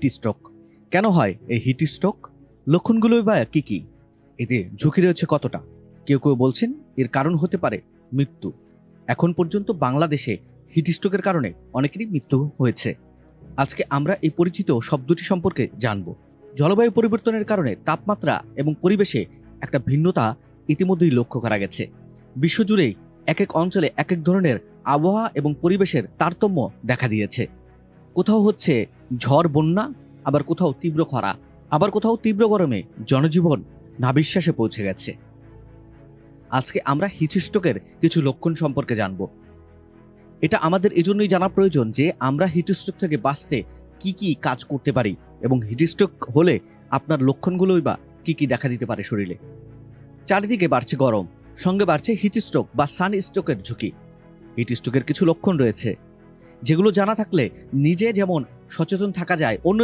Stroke. কেন হয় এই হিট স্ট্রোক? লক্ষণগুলোই বা কি কি? এতে ঝুঁকি রয়েছে কতটা? কেউ কেউ বলছেন এর কারণ হতে পারে মৃত্যু। এখন পর্যন্ত বাংলাদেশে হিট স্ট্রোকের কারণে অনেকেরই মৃত্যু হয়েছে। আজকে আমরা এই পরিচিত শব্দটি সম্পর্কে জানব। জলবায়ু পরিবর্তনের কারণে তাপমাত্রা এবং পরিবেশে একটা ভিন্নতা ইতিমধ্যেই লক্ষ্য করা গেছে। বিশ্বজুড়েই এক এক অঞ্চলে এক এক ধরনের আবহাওয়া এবং পরিবেশের তারতম্য দেখা দিয়েছে। কোথাও হচ্ছে ঝড় বন্যা, আবার কোথাও তীব্র খরা, আবার কোথাও তীব্র গরমে জনজীবন নাভিশ্বাসে পৌঁছে গেছে। আজকে আমরা হিট স্ট্রোকের কিছু লক্ষণ সম্পর্কে জানব। এটা আমাদের এজন্যই জানা প্রয়োজন যে আমরা হিট স্ট্রোক থেকে বাঁচতে কি কি কাজ করতে পারি এবং হিট স্ট্রোক হলে আপনার লক্ষণগুলোই বা কি কি দেখা দিতে পারে শরীরে। চারিদিকে বাড়ছে গরম, সঙ্গে বাড়ছে হিট স্ট্রোক বা সান স্ট্রোকের ঝুঁকি। হিট স্ট্রোকের কিছু লক্ষণ রয়েছে যেগুলো জানা থাকলে নিজে যেমন সচেতন থাকা যায়, অন্য